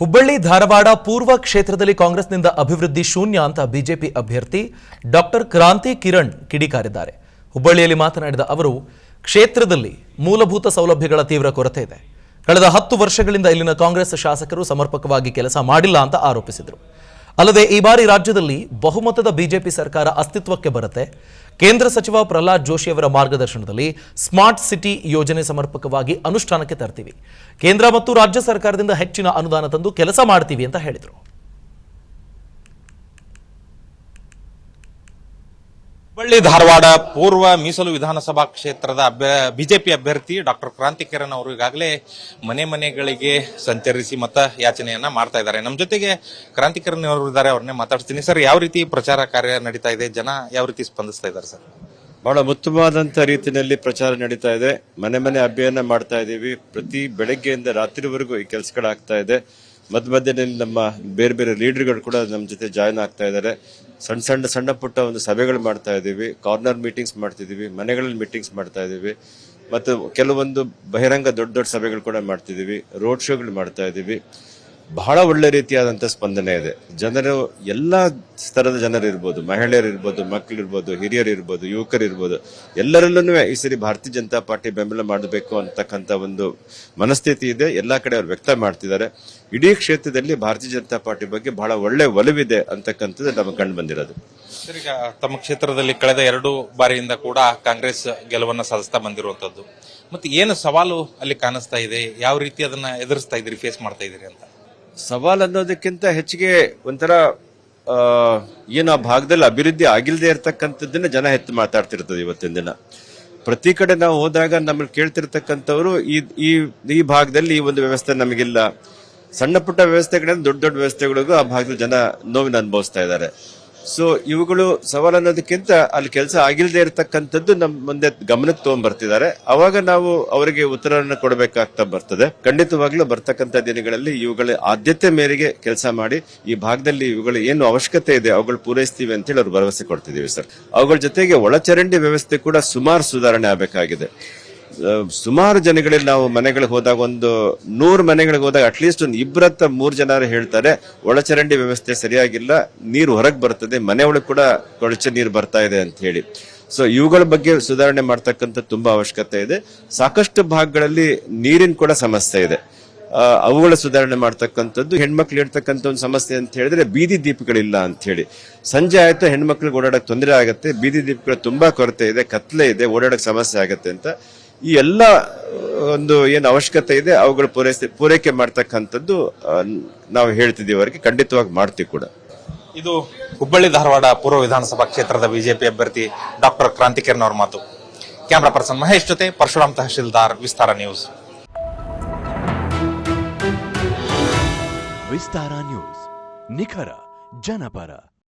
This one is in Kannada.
ಹುಬ್ಬಳ್ಳಿ ಧಾರವಾಡ ಪೂರ್ವ ಕ್ಷೇತ್ರದಲ್ಲಿ ಕಾಂಗ್ರೆಸ್ನಿಂದ ಅಭಿವೃದ್ಧಿ ಶೂನ್ಯ ಅಂತ ಬಿಜೆಪಿ ಅಭ್ಯರ್ಥಿ ಡಾಕ್ಟರ್ ಕ್ರಾಂತಿ ಕಿರಣ್ ಕಿಡಿಕಾರಿದ್ದಾರೆ. ಹುಬ್ಬಳ್ಳಿಯಲ್ಲಿ ಮಾತನಾಡಿದ ಅವರು, ಕ್ಷೇತ್ರದಲ್ಲಿ ಮೂಲಭೂತ ಸೌಲಭ್ಯಗಳ ತೀವ್ರ ಕೊರತೆ ಇದೆ. ಕಳೆದ 10 ವರ್ಷಗಳಿಂದ ಇಲ್ಲಿನ ಕಾಂಗ್ರೆಸ್ ಶಾಸಕರು ಸಮರ್ಪಕವಾಗಿ ಕೆಲಸ ಮಾಡಿಲ್ಲ ಅಂತ ಆರೋಪಿಸಿದರು. ಅಲ್ಲದೆ ಈ ಬಾರಿ ರಾಜ್ಯದಲ್ಲಿ ಬಹುಮತದ ಬಿಜೆಪಿ ಸರ್ಕಾರ ಅಸ್ತಿತ್ವಕ್ಕೆ ಬರುತ್ತೆ. ಕೇಂದ್ರ ಸಚಿವ ಪ್ರಹ್ಲಾದ್ ಜೋಶಿ ಅವರ ಮಾರ್ಗದರ್ಶನದಲ್ಲಿ ಸ್ಮಾರ್ಟ್ ಸಿಟಿ ಯೋಜನೆ ಸಮರ್ಪಕವಾಗಿ ಅನುಷ್ಠಾನಕ್ಕೆ ತರ್ತೀವಿ. ಕೇಂದ್ರ ಮತ್ತು ರಾಜ್ಯ ಸರ್ಕಾರದಿಂದ ಹೆಚ್ಚಿನ ಅನುದಾನ ತಂದು ಕೆಲಸ ಮಾಡ್ತೀವಿ ಅಂತ ಹೇಳಿದರು. ಹುಬ್ಬಳ್ಳಿ ಧಾರವಾಡ ಪೂರ್ವ ಮೀಸಲು ವಿಧಾನಸಭಾ ಕ್ಷೇತ್ರದ ಬಿಜೆಪಿ ಅಭ್ಯರ್ಥಿ ಡಾಕ್ಟರ್ ಕ್ರಾಂತಿ ಕಿರಣ್ ಅವರು ಈಗಾಗಲೇ ಮನೆಗಳಿಗೆ ಸಂಚರಿಸಿ ಮತ ಯಾಚನೆಯನ್ನ ಮಾಡ್ತಾ ಇದ್ದಾರೆ. ನಮ್ಮ ಜೊತೆಗೆ ಕ್ರಾಂತಿ ಕಿರಣ್ ಅವರು ಇದ್ದಾರೆ, ಅವ್ರನ್ನೇ ಮಾತಾಡ್ತೀನಿ. ಸರ್, ಯಾವ ರೀತಿ ಪ್ರಚಾರ ಕಾರ್ಯ ನಡೀತಾ ಇದೆ? ಜನ ಯಾವ ರೀತಿ ಸ್ಪಂದಿಸ್ತಾ ಇದ್ದಾರೆ ಸರ್? ಬಹಳ ಉತ್ತಮವಾದಂತ ರೀತಿಯಲ್ಲಿ ಪ್ರಚಾರ ನಡೀತಾ ಇದೆ. ಮನೆ ಅಭಿಯಾನ ಮಾಡ್ತಾ ಇದೀವಿ. ಪ್ರತಿ ಬೆಳಗ್ಗೆಯಿಂದ ರಾತ್ರಿವರೆಗೂ ಈ ಕೆಲಸಗಳಾಗ್ತಾ ಇದೆ. ಮಧ್ಯದಲ್ಲಿ ನಮ್ಮ ಬೇರೆ ಲೀಡರ್ಗಳು ಕೂಡ ನಮ್ಮ ಜೊತೆ ಜಾಯ್ನ್ ಆಗ್ತಾ ಇದ್ದಾರೆ. ಸಣ್ಣ ಪುಟ್ಟ ಒಂದು ಸಭೆಗಳು ಮಾಡ್ತಾ ಇದೀವಿ. ಕಾರ್ನರ್ ಮೀಟಿಂಗ್ಸ್ ಮಾಡ್ತಿದೀವಿ, ಮನೆಗಳಲ್ಲಿ ಮೀಟಿಂಗ್ಸ್ ಮಾಡ್ತಾ ಇದೀವಿ. ಮತ್ತು ಕೆಲವೊಂದು ಬಹಿರಂಗ ದೊಡ್ಡ ಸಭೆಗಳು ಕೂಡ ಮಾಡ್ತಿದೀವಿ. ರೋಡ್ ಶೋಗಳು ಮಾಡ್ತಾ ಇದೀವಿ. ಬಹಳ ಒಳ್ಳೆ ರೀತಿಯಾದಂತ ಸ್ಪಂದನೆ ಇದೆ. ಜನರು ಎಲ್ಲಾ ಸ್ತರದ ಜನರು ಇರ್ಬೋದು, ಮಹಿಳೆಯರು ಇರ್ಬೋದು, ಮಕ್ಕಳಿರ್ಬೋದು, ಹಿರಿಯರು ಇರ್ಬೋದು, ಯುವಕರು ಇರ್ಬೋದು, ಎಲ್ಲರಲ್ಲೂ ಈ ಸರಿ ಭಾರತೀಯ ಜನತಾ ಪಾರ್ಟಿ ಬೆಂಬಲ ಮಾಡಬೇಕು ಅಂತಕ್ಕಂಥ ಒಂದು ಮನಸ್ಥಿತಿ ಇದೆ. ಎಲ್ಲಾ ಕಡೆ ಅವ್ರು ವ್ಯಕ್ತ ಮಾಡ್ತಿದ್ದಾರೆ. ಇಡೀ ಕ್ಷೇತ್ರದಲ್ಲಿ ಭಾರತೀಯ ಜನತಾ ಪಾರ್ಟಿ ಬಗ್ಗೆ ಬಹಳ ಒಳ್ಳೆ ಒಲವಿದೆ ಅಂತಕ್ಕಂಥದ್ದು ನಮಗೆ ಕಂಡು ಬಂದಿರೋದು. ಸರ್, ಈಗ ತಮ್ಮ ಕ್ಷೇತ್ರದಲ್ಲಿ ಕಳೆದ 2 ಬಾರಿಯಿಂದ ಕೂಡ ಕಾಂಗ್ರೆಸ್ ಗೆಲುವನ್ನ ಸಾಧಿಸ್ತಾ ಬಂದಿರುವಂತದ್ದು. ಮತ್ತೆ ಏನು ಸವಾಲು ಅಲ್ಲಿ ಕಾಣಿಸ್ತಾ ಇದೆ? ಯಾವ ರೀತಿ ಅದನ್ನ ಎದುರಿಸ್ತಾ ಇದ್ದೀರಿ, ಫೇಸ್ ಮಾಡ್ತಾ ಇದ್ದೀರಿ ಅಂತ? ಸವಾಲ್ ಅನ್ನೋದಕ್ಕಿಂತ ಹೆಚ್ಚಿಗೆ ಒಂಥರ ಏನು ಆ ಭಾಗದಲ್ಲಿ ಅಭಿವೃದ್ಧಿ ಆಗಿಲ್ಲದೆ ಇರತಕ್ಕಂಥದ್ದನ್ನ ಜನ ಎತ್ತು ಮಾತಾಡ್ತಿರ್ತದೆ. ಇವತ್ತಿನ ದಿನ ಪ್ರತಿ ಕಡೆ ನಾವು ಹೋದಾಗ ನಮ್ಮಲ್ಲಿ ಕೇಳ್ತಿರ್ತಕ್ಕಂಥವ್ರು ಈ ಭಾಗದಲ್ಲಿ ಈ ಒಂದು ವ್ಯವಸ್ಥೆ ನಮಗಿಲ್ಲ. ಸಣ್ಣ ಪುಟ್ಟ ವ್ಯವಸ್ಥೆಗಳಿಂದ ದೊಡ್ಡ ವ್ಯವಸ್ಥೆಗಳಿಗೂ ಆ ಭಾಗದಲ್ಲಿ ಜನ ನೋವಿನ ಅನುಭವಿಸ್ತಾ ಇದ್ದಾರೆ. ಸೊ ಇವುಗಳು ಸವಾಲು ಅನ್ನೋದಕ್ಕಿಂತ ಅಲ್ಲಿ ಕೆಲಸ ಆಗಿಲ್ಲದೆ ಇರತಕ್ಕಂಥದ್ದು ನಮ್ಮ ಮುಂದೆ ಗಮನಕ್ಕೆ ತಗೊಂಡ್ಬರ್ತಿದ್ದಾರೆ. ಅವಾಗ ನಾವು ಅವರಿಗೆ ಉತ್ತರವನ್ನು ಕೊಡಬೇಕಾಗ್ತಾ ಬರ್ತದೆ. ಖಂಡಿತವಾಗ್ಲೂ ಬರ್ತಕ್ಕಂಥ ದಿನಗಳಲ್ಲಿ ಇವುಗಳ ಆದ್ಯತೆ ಮೇರೆಗೆ ಕೆಲಸ ಮಾಡಿ ಈ ಭಾಗದಲ್ಲಿ ಇವುಗಳು ಏನು ಅವಶ್ಯಕತೆ ಇದೆ ಅವುಗಳು ಪೂರೈಸ್ತೀವಿ ಅಂತೇಳಿ ಅವ್ರು ಭರವಸೆ ಕೊಡ್ತಿದೀವಿ ಸರ್. ಅವುಗಳ ಜೊತೆಗೆ ಒಳಚರಂಡಿ ವ್ಯವಸ್ಥೆ ಕೂಡ ಸುಮಾರು ಸುಧಾರಣೆ ಆಗಬೇಕಾಗಿದೆ. ಸುಮಾರು ಜನಗಳಲ್ಲಿ ನಾವು ಮನೆಗಳಿಗೆ ಹೋದಾಗ ಒಂದು 100 ಮನೆಗಳಿಗೆ ಹೋದಾಗ ಅಟ್ಲೀಸ್ಟ್ ಒಂದು 2-3 ಜನ ಹೇಳ್ತಾರೆ ಒಳಚರಂಡಿ ವ್ಯವಸ್ಥೆ ಸರಿಯಾಗಿಲ್ಲ, ನೀರು ಹೊರಗೆ ಬರ್ತದೆ, ಮನೆ ಒಳಗೆ ಕೂಡ ಕೊಳಚೆ ನೀರು ಬರ್ತಾ ಇದೆ ಅಂತ ಹೇಳಿ. ಸೊ ಇವುಗಳ ಬಗ್ಗೆ ಸುಧಾರಣೆ ಮಾಡ್ತಕ್ಕಂಥ ತುಂಬಾ ಅವಶ್ಯಕತೆ ಇದೆ. ಸಾಕಷ್ಟು ಭಾಗಗಳಲ್ಲಿ ನೀರಿನ ಕೂಡ ಸಮಸ್ಯೆ ಇದೆ. ಅವುಗಳ ಸುಧಾರಣೆ ಮಾಡ್ತಕ್ಕಂಥದ್ದು. ಹೆಣ್ಮಕ್ಳು ಇರ್ತಕ್ಕಂಥ ಒಂದು ಸಮಸ್ಯೆ ಅಂತ ಹೇಳಿದ್ರೆ ಬೀದಿ ದೀಪಗಳಿಲ್ಲ ಅಂತ ಹೇಳಿ. ಸಂಜೆ ಆಯ್ತು ಹೆಣ್ಮಕ್ಳಿಗೆ ಓಡಾಡಕ್ ತೊಂದರೆ ಆಗುತ್ತೆ. ಬೀದಿ ದೀಪಗಳ ತುಂಬಾ ಕೊರತೆ ಇದೆ, ಕತ್ಲೆ ಇದೆ, ಓಡಾಡಕ್ ಸಮಸ್ಯೆ ಆಗುತ್ತೆ ಅಂತ ಈ ಎಲ್ಲ ಒಂದು ಏನು ಅವಶ್ಯಕತೆ ಇದೆ ಅವುಗಳು ಪೂರೈಕೆ ಮಾಡ್ತಕ್ಕಂಥದ್ದು ನಾವು ಹೇಳ್ತಿದ್ದೀವಿ. ಅವರಿಗೆ ಖಂಡಿತವಾಗಿ ಮಾಡ್ತೀವಿ ಕೂಡ. ಇದು ಹುಬ್ಬಳ್ಳಿ ಧಾರವಾಡ ಪೂರ್ವ ವಿಧಾನಸಭಾ ಕ್ಷೇತ್ರದ ಬಿಜೆಪಿ ಅಭ್ಯರ್ಥಿ ಡಾಕ್ಟರ್ ಕ್ರಾಂತಿ ಕಿರಣ್ ಅವರ ಮಾತು. ಕ್ಯಾಮರಾ ಪರ್ಸನ್ ಮಹೇಶ್ ಜೊತೆ ಪರಶುರಾಮ್ ತಹಶೀಲ್ದಾರ್, ವಿಸ್ತಾರ ನ್ಯೂಸ್. ವಿಸ್ತಾರ ನ್ಯೂಸ್, ನಿಖರ ಜನಪರ.